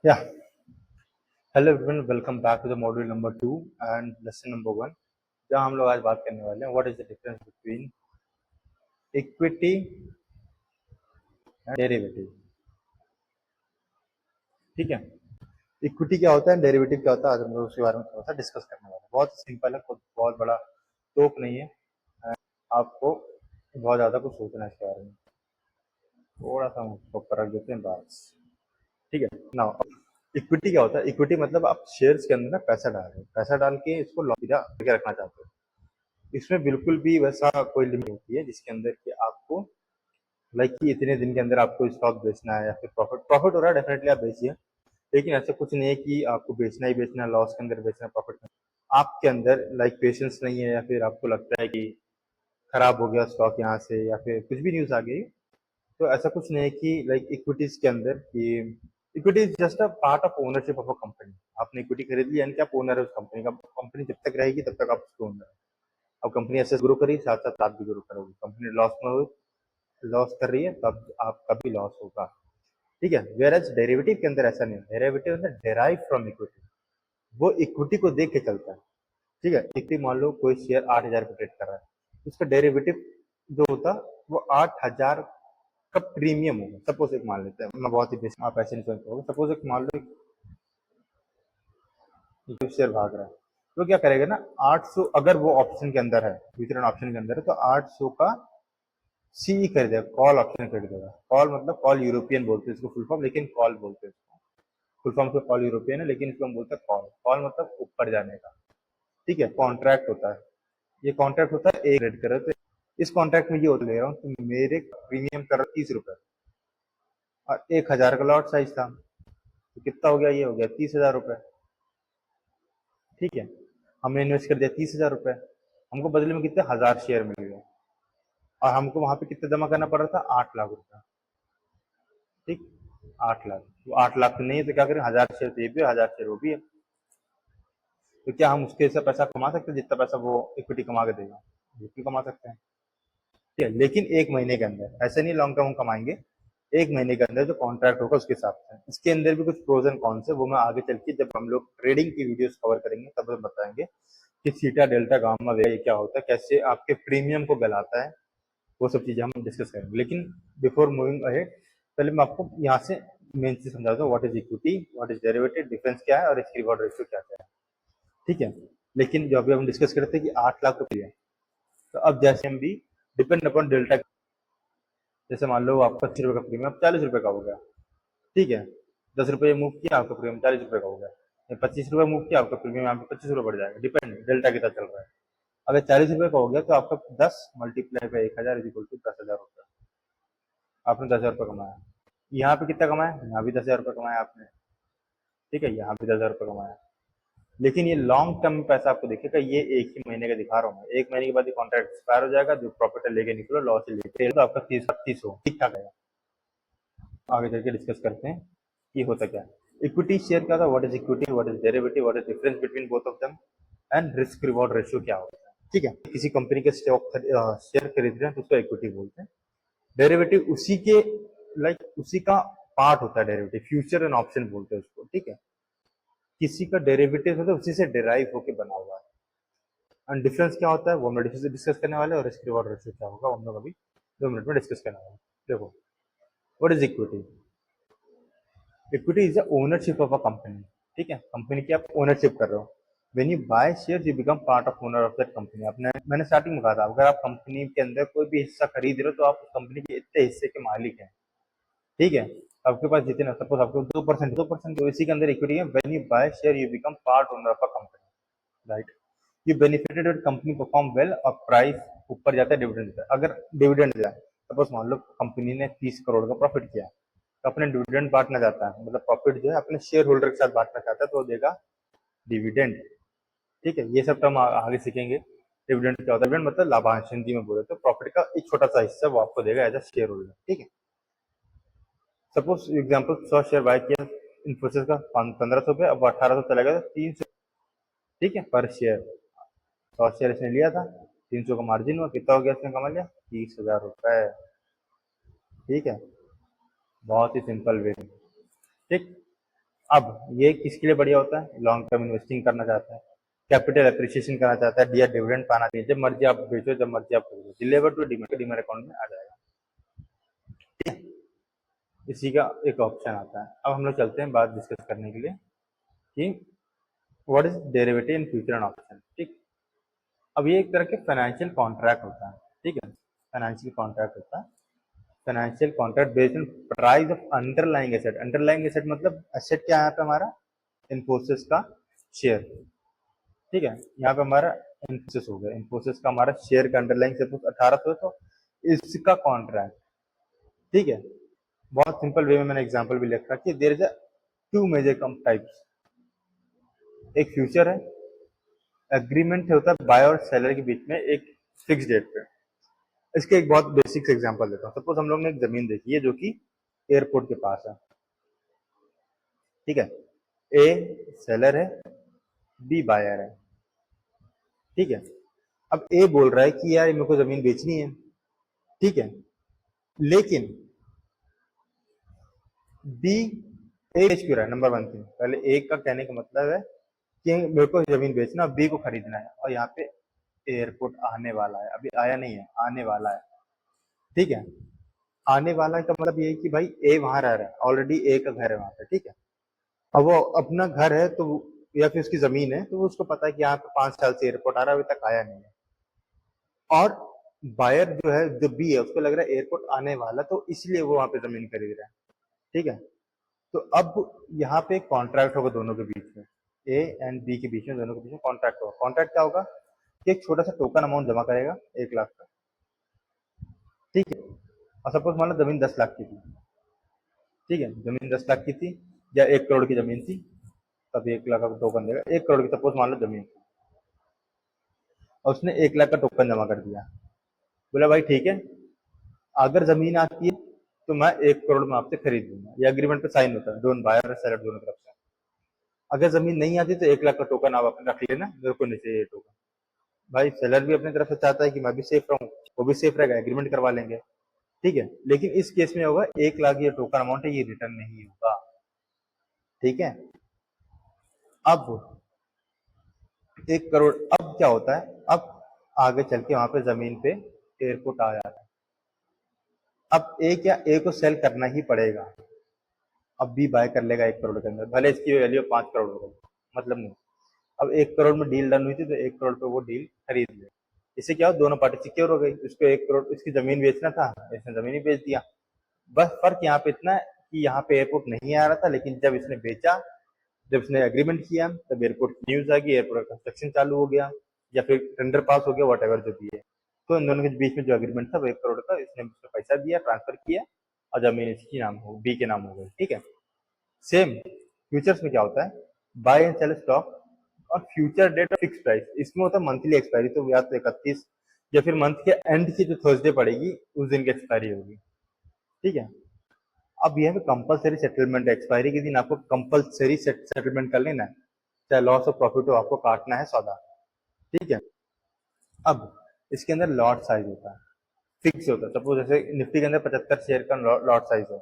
Yeah. Hello everyone, welcome back to the module number 2 and lesson number 1 जहाँ हम लोग आज बात करने वाले हैं what is the difference between equity and derivative. ठीक है, इक्विटी क्या होता है, डेरिवेटिव क्या होता है, आज हम लोग उसके बारे में थोड़ा सा डिस्कस करने वाले हैं। बहुत सिंपल है, कुछ बहुत बड़ा टॉप नहीं है। आपको बहुत ज़्यादा कुछ सोचना है इसके बारे में, थोड़ा सा हम उसको ऊपर रख देते हैं बस। ठीक है ना। इक्विटी क्या होता है, इक्विटी मतलब आप शेयर्स के अंदर ना पैसा डाल रहे हो, पैसा डाल के इसको लॉक करके रखना चाहते हो। इसमें बिल्कुल भी वैसा कोई लिमिट होती है जिसके अंदर कि आपको लाइक कि इतने दिन के अंदर आपको स्टॉक बेचना है या फिर प्रॉफिट प्रॉफिट हो रहा है डेफिनेटली आप बेचिए, लेकिन ऐसा कुछ नहीं है कि आपको बेचना ही बेचना है, लॉस के अंदर बेचना है, प्रॉफिट में आपके अंदर लाइक पेशेंस नहीं है, या फिर आपको लगता है कि खराब हो गया स्टॉक यहाँ से या फिर कुछ भी न्यूज आ गई। तो ऐसा कुछ नहीं है कि लाइक इक्विटीज के अंदर कि equity is just a part of ownership of a company. आपने इक्विटी खरीद ली यानी कि आप ओनर है उस कंपनी का, कंपनी जब तक रहेगी तब तक आप उसके ओनर है। अब कंपनी ऐसे ग्रो करी, साथ साथ आप भी ग्रो करोगे, कंपनी लॉस में हो, लॉस कर रही है तब आपका भी लॉस होगा। ठीक है, वेयर एज डेरिवेटिव के अंदर ऐसा नहीं है, डेरिवेटिव अंदर डेराइव फ्रॉम इक्विटी, वो इक्विटी को देख के चलता है। ठीक है, इक्विटी मान लो कोई शेयर 8,000 पे ट्रेड कर रहा है, उसका डेरिवेटिव जो होता वो 8,000 का प्रीमियम होगा। सपोज एक मान लेते हैं, मैं बहुत ही बेसिक, आप ऐसे नहीं समझ पाओगे, सपोज एक मान लो एक शेयर भाग रहा है, तो क्या करेगा ना, 800 अगर वो ऑप्शन के अंदर है, वितरण ऑप्शन के अंदर है, तो 800 का सीई खरीदेगा, कॉल ऑप्शन खरीदेगा। कॉल मतलब कॉल यूरोपियन बोलते हैं इसको फुल फॉर्म, लेकिन कॉल बोलते हैं इसको, फुल फॉर्म तो कॉल यूरोपियन है लेकिन इसको हम बोलते हैं कॉल। कॉल मतलब ऊपर जाने का। ठीक है, कॉन्ट्रैक्ट होता है, ये कॉन्ट्रैक्ट होता है एक रेट कर रहे थे। इस कॉन्ट्रैक्ट में ये होता ले रहा हूँ कि मेरे प्रीमियम कर 30 रुपए और 1,000 का लॉट साइज था, तो कितना हो गया, ये हो गया 30,000 रुपए। ठीक है, हमने इन्वेस्ट कर दिया 30,000 रुपए, हमको बदले में कितने 1,000 शेयर मिल गए, और हमको वहां पे कितना जमा करना पड़ रहा था, 8 लाख रुपए। ठीक, 8 लाख, वो 8 लाख तो नहीं है तो क्या करें, 1,000 शेयर तो ये भी है, 1,000 शेयर वो भी है, तो क्या हम उसके से पैसा कमा सकते हैं जितना पैसा वो इक्विटी कमा के देगा, बिल्कुल कमा सकते हैं। ठीक है, लेकिन एक महीने के अंदर, ऐसे नहीं लॉन्ग टर्म हम कमाएंगे, एक महीने के अंदर जो कॉन्ट्रैक्ट होगा उसके हिसाब से। इसके अंदर भी कुछ प्रोज एंड कॉन्स है, वो मैं आगे चल के जब हम लोग ट्रेडिंग की वीडियोस कवर करेंगे तब हम बताएंगे कि थीटा डेल्टा गामा वेगा ये क्या होता है, कैसे आपके प्रीमियम को गलाता है, वो सब चीजें हम डिस्कस करेंगे। लेकिन बिफोर मूविंग अहेड, पहले मैं आपको यहाँ से मेन चीज समझाता हूँ, what is equity, what is derivative, difference क्या है और इसकी रिवॉर्ड रेशियो क्या है। ठीक है, लेकिन जो अभी हम डिस्कस करते हैं कि 8 लाख रुपये, तो अब जैसे हम भी डिपेंड अपॉन डेल्टा, जैसे मान लो आपका 80 रुपये का प्रीमियम 40 रुपये का हो गया। ठीक है, 10 रुपये मूव किया आपका प्रीमियम 40 रुपये का हो गया, या 25 रुपये मूव किया आपका प्रीमियम यहाँ पे 25 रुपये बढ़ जाएगा, डिपेंड डेल्टा कितना चल रहा है। अगर 40 रुपये का हो गया तो आपका 10 multiply by 1,000 is equal to 10,000 रुपये, आपने 10,000 रुपये कमाया। यहाँ पे कितना कमाया, यहाँ भी 10,000 रुपये कमाया आपने। ठीक है, यहाँ भी 10,000 रुपये कमाया। लेकिन ये लॉन्ग टर्म पैसा आपको दिखेगा, ये एक ही महीने का दिखा रहा हूँ मैं, एक महीने के बाद ये कॉन्ट्रैक्ट एक्सपायर हो जाएगा, जो प्रॉफिट है लेके निकलो, लॉस है लेके, तो आपका 30 हो, ठीक ठाक है। आगे चल के डिस्कस करते हैं कि होता क्या है। इक्विटी शेयर क्या था, what is equity, what is derivative, what is difference between both of them, and risk reward ratio क्या होता है। ठीक है, किसी कंपनी के स्टॉक शेयर खरीद रहे हैं तो उसको इक्विटी बोलते हैं। डेरिवेटिव उसी के लाइक उसी का पार्ट होता है, डेरिवेटिव फ्यूचर एंड ऑप्शन बोलते हैं उसको। ठीक है, किसी का डेरिवेटिव होता है उसी से डिराइव होकर बना हुआ है। एंड डिफरेंस क्या होता है वो हम लोग डिस्कस करने वाले हैं, और रिस्क रिवॉर्ड रेशियो क्या होगा वो हम लोग अभी 2 मिनट में डिस्कस करने वाले हैं। देखो, what is equity, equity is the ownership of a company. ठीक है, कंपनी की आप ओनरशिप कर रहे हो, when you buy share you become part of owner of that company. आपने मैंने स्टार्टिंग में कहा था, अगर आप कंपनी के अंदर कोई भी हिस्सा खरीद रहे हो तो आप उस कंपनी के इतने हिस्से के मालिक हैं। ठीक है, आपके पास जितने, सपोज आपको 2% तो इसी के अंदर इक्विटी है। When you buy share you become part owner of a company, right. You benefited और कंपनी परफॉर्म वेल और प्राइस ऊपर जाता है, डिविडेंड देता है। अगर डिविडेंड दिया, सपोज मान लो कंपनी ने 30 करोड़ का प्रॉफिट किया, तो अपने डिविडेंड बांटना चाहता है, मतलब प्रॉफिट जो है अपने शेयर होल्डर के साथ बांटना चाहता है, तो वो देगा डिविडेंड। ठीक है, ये सब टर्म आगे सीखेंगे। डिविडेंड क्या होता है, डिविडेंड मतलब लाभांश, हिंदी में बोले तो प्रॉफिट का एक छोटा सा हिस्सा वो आपको देगा एज अ शेयर होल्डर। ठीक है, सपोज एग्जाम्पल 100 शेयर बाय किया इन्फोसिस का 1,500 पे, अब 1,800 चला गया तो 300। ठीक है, पर शेयर 100 शेयर इसने लिया था, 300 का मार्जिन हुआ, कितना हो गया इसने कमा लिया, 30,000 रुपए। ठीक है, बहुत ही सिंपल वे। ठीक, अब ये किसके लिए बढ़िया होता है? लॉन्ग टर्म इन्वेस्टिंग करना चाहता है, कैपिटल एप्रिसिएशन करना चाहता है, या डिविडेंड पाना चाहिए, जब मर्जी आप बेचो, जब मर्जी आप खरीदो, डिलीवर टू डीमैट अकाउंट में आ जाएगा। ठीक है, इसी का एक ऑप्शन आता है। अब हम लोग चलते हैं बात डिस्कस करने के लिए कि what is derivative in future and option. ठीक, अब ये एक तरह के फाइनेंशियल कॉन्ट्रैक्ट होता है। ठीक है, फाइनेंशियल कॉन्ट्रैक्ट होता है, financial contract based on price of underlying asset. Underlying asset मतलब एसेट क्या है यहाँ पे हमारा? इन्फोसिस का शेयर। ठीक है, यहाँ पे हमारा इन्फोसिस हो गया, इन्फोसिस का हमारा शेयर का अंडरलाइंग सपोज 1800 तो इसका कॉन्ट्रैक्ट। ठीक है, बहुत सिंपल वे में मैंने एग्जांपल भी लिखा कि there is a two major come types. एक फ्यूचर है, एग्रीमेंट होता है बायर और सेलर के बीच में एक फिक्स डेट पे। इसके एक बहुत बेसिक एग्जांपल देता हूँ। सपोज हम लोग ने एक जमीन देखी है जो कि एयरपोर्ट के पास है। ठीक है, ए सेलर है, बी बायर है। ठीक है, अब ए बोल रहा है कि यार मेरे को जमीन बेचनी है। ठीक है, लेकिन बी ए बेच क्यों रहा है? नंबर वन थिंग, पहले ए का कहने का मतलब है कि मेरे को जमीन बेचना, बी को खरीदना है, और यहाँ पे एयरपोर्ट आने वाला है, अभी आया नहीं है, आने वाला है। ठीक है, आने वाला का मतलब ये है कि भाई ए वहां रह रहा है, ऑलरेडी ए का घर है वहां पे। ठीक है, अब वो अपना घर है तो या फिर उसकी जमीन है, तो वो उसको पता है कि यहाँ पे 5 साल से एयरपोर्ट आ रहा है, अभी तक आया नहीं है। और बायर जो है, जो बी है, उसको लग रहा है एयरपोर्ट आने वाला, तो इसलिए वो वहां पे जमीन खरीद रहा है। ठीक है, तो अब यहाँ पे कॉन्ट्रैक्ट होगा दोनों के बीच में, ए एंड बी के बीच में, दोनों के बीच में कॉन्ट्रैक्ट होगा। कॉन्ट्रैक्ट क्या होगा कि एक छोटा सा टोकन अमाउंट जमा करेगा 1 लाख का। ठीक है, और सपोज मान लो जमीन 10 लाख की थी। ठीक है, जमीन 10 लाख की थी या 1 करोड़ की जमीन थी, तब 1 लाख का टोकन देगा। 1 करोड़ की सपोज मान लो जमीन थी, और उसने 1 लाख का टोकन जमा कर दिया। बोला भाई ठीक है, अगर जमीन आती है तो मैं 1 करोड़ में आपसे खरीद लूंगा, ये एग्रीमेंट पे साइन होता है दोनों बायर और सेलर दोनों तरफ से। अगर जमीन नहीं आती तो 1 लाख का टोकन आप अपने रख लेना, मेरे को नहीं चाहिए टोकन। भाई सेलर भी अपनी तरफ से चाहता है कि मैं भी सेफ रहूं, वो भी सेफ रहेगा, एग्रीमेंट करवा लेंगे। ठीक है, लेकिन इस केस में होगा 1 लाख ये टोकन अमाउंट है, ये रिटर्न नहीं होगा। ठीक है, अब 1 करोड़, अब क्या होता है, अब आगे चल के वहां पे जमीन पे एयरपोर्ट आ जाता है। अब ए क्या, ए को सेल करना ही पड़ेगा। अब बी बाय कर लेगा 1 करोड़ के अंदर, भले इसकी वैल्यू 5 करोड़ हो गई, मतलब नहीं। अब 1 करोड़ में डील डन हुई थी, तो 1 करोड़ पे वो डील खरीद ले। इससे क्या हो, दोनों पार्टी सिक्योर हो गई। उसको 1 करोड़ इसकी जमीन बेचना था, इसने जमीन ही बेच दिया। बस फर्क यहाँ पे इतना है कि यहाँ पे एयरपोर्ट नहीं आ रहा था, लेकिन जब इसने बेचा, जब इसने एग्रीमेंट किया, तब एयरपोर्ट की न्यूज आ गई, एयरपोर्ट का कंस्ट्रक्शन चालू हो गया, या फिर टेंडर पास हो गया, वट एवर जो भी है। तो इन दोनों के बीच में जो एग्रीमेंट था वो 1 करोड़ का, इसने उसको पैसा दिया, ट्रांसफर किया, और जमीन इसकी नाम हो, बी के नाम हो गई। ठीक है, सेम फ्यूचर्स में क्या होता है, बाय एंड सेल स्टॉक और फ्यूचर डेट फिक्स प्राइस। इसमें होता है मंथली एक्सपायरी, तो या तो 31 या फिर मंथ के एंड की जो थर्सडे पड़ेगी उस दिन की एक्सपायरी होगी। ठीक है, अब यह कंपलसरी सेटलमेंट, एक्सपायरी के दिन आपको कंपलसरी सेटलमेंट कर लेना है, चाहे लॉस और प्रॉफिट हो, आपको काटना है सौदा। ठीक है, अब इसके अंदर लॉट साइज होता है, फिक्स होता है। सपोज जैसे निफ्टी के अंदर 75 शेयर का लॉट साइज है,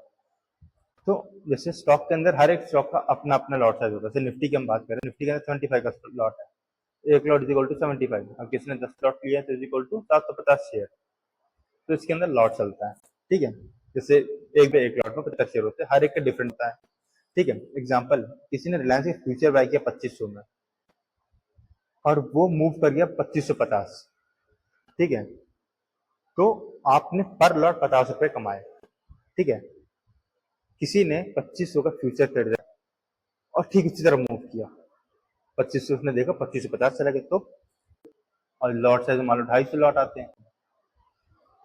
तो जैसे स्टॉक के अंदर हर एक स्टॉक का अपना अपना लॉट साइज होता है। जैसे निफ्टी की हम बात करें, निफ्टी के अंदर 75 का लॉट है, 1 लॉट इज इक्वल टू 75। अब किसी ने 10 लॉट लिया तो इज इक्वल टू 750 शेयर, तो इसके अंदर लॉट चलता है। ठीक है, जैसे एक लॉट में 50 शेयर होते हैं, हर एक का डिफरेंट होता है। ठीक है, एग्जाम्पल, किसी ने रिलायंस के फ्यूचर बाय किया 2500 में, और वो मूव कर गया 2550। ठीक है, तो आपने पर लॉट 50 रुपए कमाए। ठीक है, किसी ने 2500 का फ्यूचर खरीदा और ठीक इसी तरह मूव किया, 2500 उसने देखा, 2550 चला गया, तो और लॉट साइज मान लो 250 लॉट आते हैं।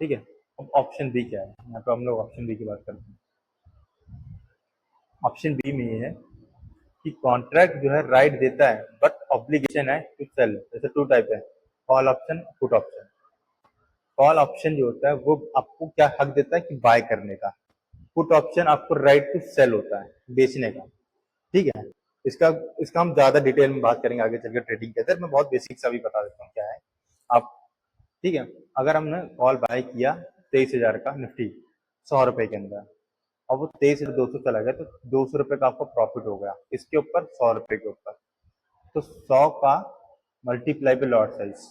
ठीक है, अब ऑप्शन बी क्या है, यहाँ पे हम लोग ऑप्शन बी की बात करते हैं। ऑप्शन बी में ये है कि कॉन्ट्रैक्ट जो है राइट देता है, बट ऑब्लिगेशन है टू सेल। जैसे 2 टाइप है, call option, put option. Call option जो होता है वो आपको क्या हक देता है कि बाय करने का, पुट ऑप्शन आपको राइट टू सेल होता है, बेचने का। ठीक है, इसका इसका हम ज्यादा डिटेल में बात करेंगे आगे चलकर ट्रेडिंग के अंदर। मैं बहुत बेसिक सा भी बता देता हूँ क्या है आप। ठीक है, अगर हमने कॉल बाय किया 23,000 का निफ्टी 100 रुपए के अंदर, और वो 23,200 चला गया, तो 200 रुपए का आपको प्रॉफिट हो गया, इसके ऊपर 100 रुपए के ऊपर। तो 100 का मल्टीप्लाई पे लॉट साइज,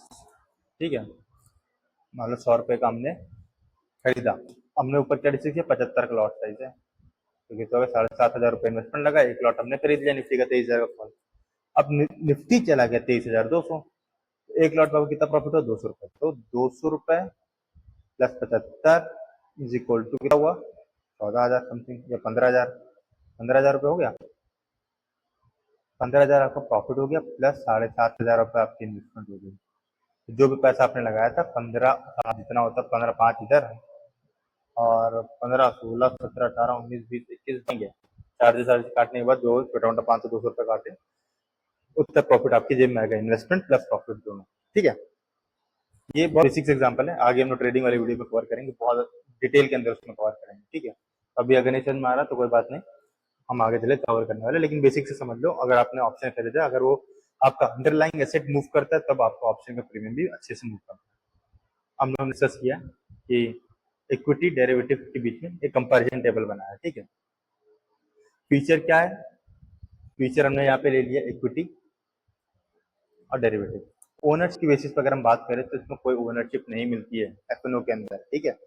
ठीक है। मान लो 100 रुपए का हमने खरीदा, हमने ऊपर क्या डिसाइड किया, 75 का लॉट साइज है, तो कितना होगा, 7,500 रुपए इन्वेस्टमेंट लगा, एक लॉट हमने खरीद लिया निफ्टी का 23,000 का कॉल। अब निफ्टी चला गया 23,200, एक लॉट का कितना प्रॉफिट हो, 200 रुपए। तो 200 रुपए प्लस 75 इज इक्वल टू कितना हुआ, 14,000 समथिंग या 15,000, 15,000 रुपये हो गया। 15,000 आपका प्रॉफिट हो गया, प्लस 7,500 रुपये आपकी इन्वेस्टमेंट हो गई। जो भी पैसा आपने लगाया था, 15 जितना होता है, 15 5 इधर और 15 16 17 18 19 20 21 देंगे, चार्जेस चार्जेस काटने के बाद जो छोटा मोटा 500 200 रुपये काटे, उतना प्रॉफिट आपकी जेब में आएगा, इन्वेस्टमेंट प्लस प्रॉफिट दोनों, ठीक है। ये बहुत बेसिक्स एग्जांपल है, आगे हम लोग ट्रेडिंग वाली वीडियो में कवर करेंगे, बहुत डिटेल के अंदर उसमें कवर करेंगे, ठीक है। अभी अगर नहीं समझ में आ रहा तो कोई बात नहीं, हम आगे चले कवर करने वाले, लेकिन बेसिक से समझ लो, अगर आपने ऑप्शन खरीदा, अगर वो आपका अंडरलाइंग एसेट मूव करता है, तब आपका ऑप्शन का प्रीमियम भी अच्छे से मूव करता है। हम लोगों ने डिस्कस किया कि इक्विटी डेरिवेटिव के बीच में एक कंपैरिजन टेबल बनाया, ठीक है। फीचर क्या है, फीचर हमने यहाँ पे ले लिया इक्विटी और डेरिवेटिव। ओनर्स की बेसिस पर अगर हम बात करें तो इसमें कोई ओनरशिप नहीं मिलती है एफएनओ के अंदर, ठीक है।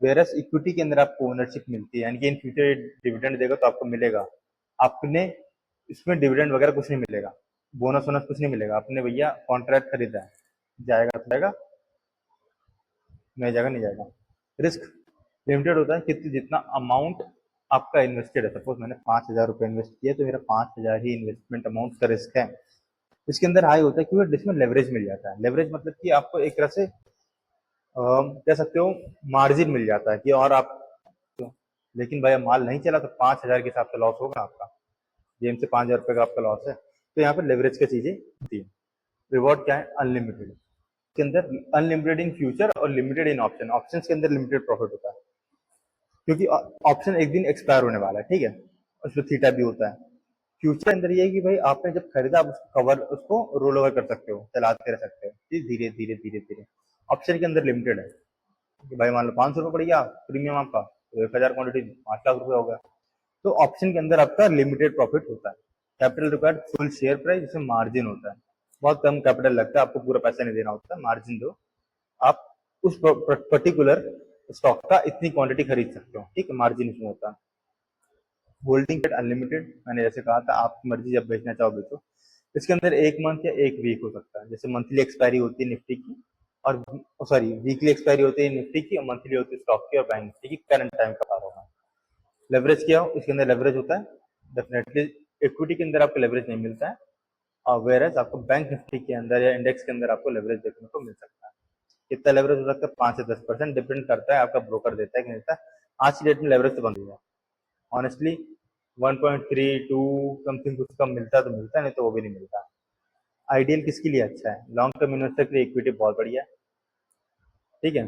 वेरस इक्विटी के अंदर आपको ओनरशिप मिलती है, यानी कि इन फ्यूचर डिविडेंड देगा तो आपको मिलेगा, आपने इसमें डिविडेंड वगैरह कुछ नहीं मिलेगा, बोनस वोनस कुछ नहीं मिलेगा। आपने भैया कॉन्ट्रैक्ट खरीदा है, जाएगा तो जाएगा, नहीं जाएगा नहीं जाएगा। रिस्क लिमिटेड होता है, कितनी जितना अमाउंट आपका इन्वेस्टेड है, सपोज मैंने 5,000 रुपये इन्वेस्ट किया, तो मेरा 5,000 ही इन्वेस्टमेंट अमाउंट का रिस्क है। इसके अंदर हाई होता है क्योंकि इसमें लेवरेज मिल जाता है, लेवरेज मतलब कि आपको एक तरह से कह सकते हो मार्जिन मिल जाता है कि और आप, लेकिन भाई माल नहीं चला तो 5,000 के हिसाब से लॉस होगा आपका, जेम से 5,000 रुपये का आपका लॉस है। तो यहाँ पर लेवरेज की चीजें होती है। रिवॉर्ड क्या है, अनलिमिटेड, के अंदर अनलिमिटेड इन फ्यूचर और लिमिटेड इन ऑप्शन, ऑप्शन के अंदर लिमिटेड प्रॉफिट होता है, क्योंकि ऑप्शन एक दिन एक्सपायर होने वाला है, ठीक है, उसमें थीटा भी होता है। फ्यूचर अंदर ये है कि भाई आपने जब खरीदा, आप उसको कवर, उसको रोल ओवर कर सकते हो, चलाते रह सकते हो, धीरे धीरे धीरे धीरे। ऑप्शन के अंदर लिमिटेड है कि भाई मान लो 500 रुपये पड़ गया प्रीमियम आपका, तो 1,000 क्वांटिटी 5 लाख रुपये हो गया। तो ऑप्शन के अंदर आपका लिमिटेड प्रॉफिट होता है। Capital required full share price, जिसमें मार्जिन होता है, बहुत कम कैपिटल लगता है, आपको पूरा पैसा नहीं देना होता, मार्जिन दो, आप उस पर्टिकुलर स्टॉक का इतनी क्वांटिटी खरीद सकते हो, ठीक है, मार्जिन इसमें होता है। होल्डिंग पीरियड अनलिमिटेड, मैंने जैसे कहा था, आपकी मर्जी, जब बेचना चाहो बेचो। इसके अंदर 1 मंथ या 1 वीक हो सकता है, जैसे मंथली एक्सपायरी होती है निफ्टी की, और सॉरी वीकली एक्सपायरी होती है निफ्टी की, और मंथली होती है स्टॉक की और बैंक निफ्टी की, करंट टाइम का बार होगा। लेवरेज क्या हो, इसके अंदर लेवरेज होता है, डेफिनेटली इक्विटी के अंदर आपको लेवरेज नहीं मिलता है, और वेरएज आपको बैंक निफ्टी के अंदर या इंडेक्स के अंदर आपको लेवरेज देखने को मिल सकता है। कितना लेवरेज हो सकता है, 5 से 10%, डिपेंड करता है आपका ब्रोकर देता है कि नहीं देता है। आज की डेट में लेवरेज तो बंद हो गया ऑनेस्टली, 1.32 समथिंग कुछ कम मिलता है तो मिलता है, नहीं तो वो भी नहीं मिलता। आइडियल किसके लिए अच्छा है, लॉन्ग टर्म इन्वेस्टर के लिए इक्विटी बहुत बढ़िया है, ठीक है।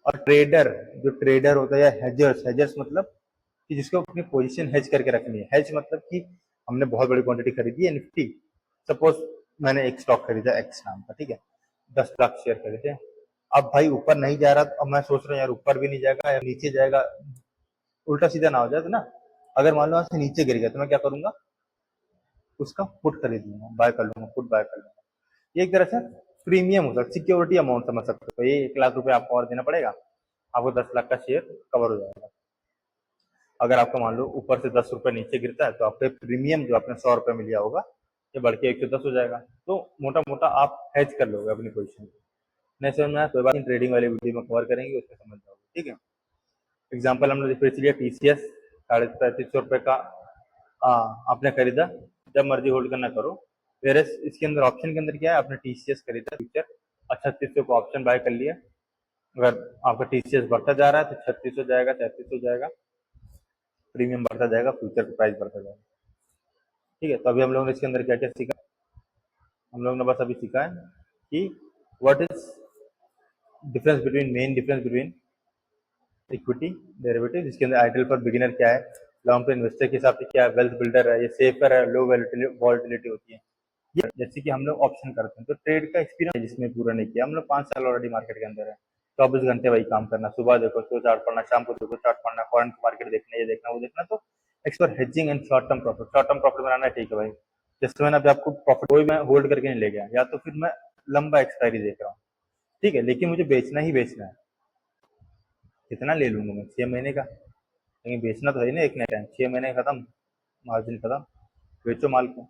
और ट्रेडर, जो ट्रेडर होता है, या हेजर्स, हेजर्स मतलब कि जिसको अपनी पोजीशन हेज करके रखनी है। हेज मतलब कि हमने बहुत बड़ी क्वांटिटी खरीदी है निफ्टी, सपोज मैंने एक स्टॉक खरीदा एक्स नाम का, ठीक है, 10 लाख शेयर खरीदे। अब भाई ऊपर नहीं जा रहा, तो अब मैं सोच रहा हूँ यार ऊपर भी नहीं जाएगा या नीचे जाएगा, उल्टा सीधा ना हो जाए, तो ना, अगर मान लो से नीचे गिर गया तो मैं क्या करूंगा, उसका पुट खरीद लूंगा, बाय कर लूंगा, पुट बाय कर लूंगा। ये एक तरह से प्रीमियम होता है, सिक्योरिटी अमाउंट समझ सकते हो। ये 1 लाख रुपए आपको और देना पड़ेगा, आपको 10 लाख का शेयर कवर हो जाएगा। अगर आपका मान लो ऊपर से 10 रुपए नीचे गिरता है, तो आपका प्रीमियम जो आपने 100 रुपए में लिया होगा, ये बढ़ के 110 हो जाएगा। तो मोटा मोटा आप हेज कर लोगे अपनी पोजिशन। नहीं समझ में आया कोई बात नहीं, ट्रेडिंग वाली वीडियो में कवर करेंगे, उसमें समझ जाओगे, ठीक है। एग्जाम्पल हमने देख लिया, टीसीएस 3,500 रुपए का आपने खरीदा, जब मर्जी होल्ड करना करो। वेर इसके अंदर ऑप्शन के अंदर क्या है, आपने टीसीएस खरीदा फ्यूचर और 3600 को ऑप्शन बाय कर लिया। अगर आपका टीसीएस बढ़ता जा रहा है तो 36 हो जाएगा, 33 हो जाएगा, प्रीमियम बढ़ता जाएगा, फ्यूचर का प्राइस बढ़ता जाएगा, ठीक है। तो अभी हम लोगों ने इसके अंदर क्या क्या सीखा, हम लोगों ने बस अभी सीखा है कि what is difference between, main difference between equity derivative, जिसके अंदर आइडियल फॉर बिगिनर क्या है, लॉन्ग टर्म इन्वेस्टर के हिसाब से क्या है, वेल्थ बिल्डर है, ये सेफर है, लो वॉलिटिलिटी होती है। ये जैसे कि हम लोग ऑप्शन करते हैं, तो ट्रेड का एक्सपीरियंस जिसमें पूरा नहीं किया, हम लोग 5 साल ऑलरेडी मार्केट के अंदर है, 24 घंटे वही काम करना, सुबह देखो तो चार्ट पढ़ना, शाम को देखो चार्ट पढ़ना, फॉरेन मार्केट देखना, ये देखना वो देखना। तो explore hedging and short term profit बनाना, ठीक है भाई। जैसे मैंने अभी आपको प्रॉफिट कोई मैं होल्ड करके नहीं ले गया, या तो फिर मैं लंबा एक्सपायरी देख रहा हूँ, ठीक है, लेकिन मुझे बेचना ही बेचना है। कितना ले लूंगा मैं, 6 महीने का, लेकिन बेचना तो है ना एक ना टाइम। 6 महीने खत्म, मार्जिन खत्म, बेचो माल को,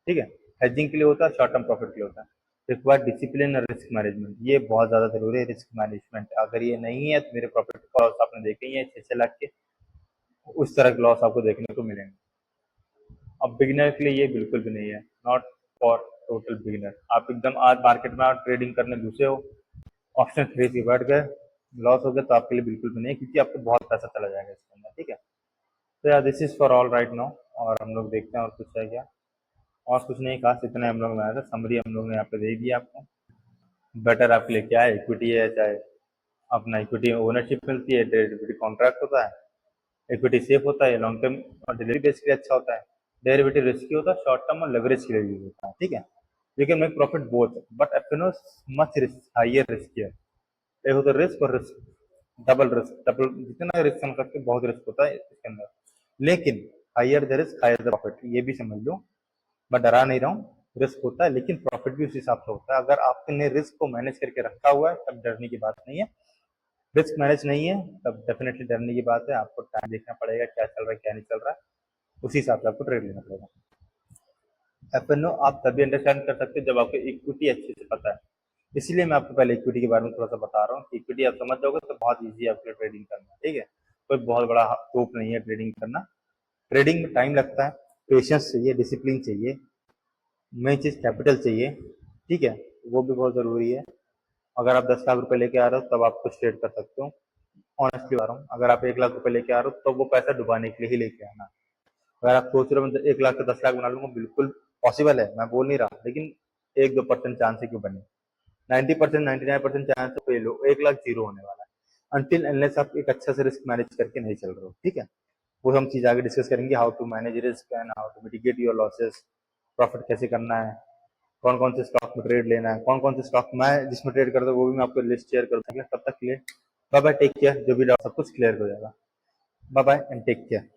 ठीक है। हेजिंग के लिए होता है, शॉर्ट टर्म प्रॉफिट के लिए होता है। फिर उसके बाद डिसिप्लिन और रिस्क मैनेजमेंट, ये बहुत ज्यादा जरूरी है। रिस्क मैनेजमेंट अगर ये नहीं है तो मेरे प्रॉफिट लॉस आपने देखे ही है, 6-6 लाख के उस तरह के लॉस आपको देखने को मिलेंगे। अब बिगिनर के लिए ये बिल्कुल भी नहीं है, नॉट फॉर टोटल बिगिनर। आप एकदम आज मार्केट में आप ट्रेडिंग करने घुसे हो, ऑप्शन खरीद के बैठ गए, लॉस हो गया, तो आपके लिए बिल्कुल भी नहीं, क्योंकि आपको बहुत पैसा चला जाएगा इसके अंदर, ठीक है। तो यार this is for all right now. और हम लोग देखते हैं और कुछ है क्या। और कुछ नहीं खास, इतना हम लोग में आया था, समरी हम लोग ने यहाँ पे दे दिया आपको। बेटर आपके लिए क्या है, इक्विटी है चाहे अपना इक्विटी ओनरशिप मिलती है, डेरिवेटिव कॉन्ट्रैक्ट होता है। इक्विटी सेफ होता है, लॉन्ग टर्म और डिलीवरी बेस के लिए अच्छा होता है। डेरिवेटिव रिस्की होता है, शॉर्ट टर्म और लेवरेज के लिए यूज होता है, ठीक है। You can make profit both, but F much risk, higher risk है। एक होता है रिस्क और रिस्क, डबल रिस्क, डबल जितना रिस्क समझ सकते हैं, बहुत रिस्क होता है इसके अंदर। लेकिन higher the risk higher the profit, ये भी समझ लो। मैं डरा नहीं रहा हूँ, रिस्क होता है लेकिन प्रॉफिट भी उस हिसाब से होता है। अगर आपने रिस्क को मैनेज करके रखा हुआ है तब डरने की बात नहीं है। रिस्क मैनेज नहीं है तब डेफिनेटली डरने की बात है। आपको टाइम देखना पड़ेगा, क्या चल रहा है क्या नहीं चल रहा है, उसी हिसाब से आपको ट्रेड लेना पड़ेगा। एफ आप तभी अंडरस्टैंड कर सकते हो जब आपको इक्विटी अच्छे से पता है। इसीलिए मैं आपको पहले इक्विटी के बारे में थोड़ा सा बता रहा हूँ कि इक्विटी आप समझ जाओगे तो बहुत ईजी है आपके लिए ट्रेडिंग करना, ठीक है। कोई बहुत बड़ा स्कोप नहीं है ट्रेडिंग करना। ट्रेडिंग में टाइम लगता है, पेशेंस चाहिए, डिसिप्लिन चाहिए, मेन चीज कैपिटल चाहिए, ठीक है, वो भी बहुत जरूरी है। अगर आप 10 लाख रुपए लेके आ रहे हो तब आप कुछ ट्रेड कर सकते हो, ऑनेस्टली बता रहा हूँ। अगर आप 1 लाख रुपए लेके आ रहे हो तो वो पैसा डुबाने के लिए ही लेके आना। अगर आप सोच रहे हो मैं 1 लाख से 10 लाख बना लूंगा, बिल्कुल पॉसिबल है, मैं बोल नहीं रहा, लेकिन 1-2% चांस है क्यों बने। 90%, 99% चांस है फेल हो, 1 लाख जीरो होने वाला है अनटिल अनलेस आप एक अच्छा से रिस्क मैनेज करके नहीं चल रहे हो, ठीक है। वो हम चीज आगे डिस्कस करेंगे, how to manage risk and how to mitigate your losses, profit कैसे करना है, कौन कौन से स्टॉक में ट्रेड लेना है, कौन कौन से स्टॉक मैं जिसमें ट्रेड करता हूँ वो भी मैं आपको लिस्ट शेयर कर दूंगा। तब तक के लिए बाय बाय, टेक केयर। जो भी डाउट सब कुछ क्लियर हो जाएगा। Bye bye and take care.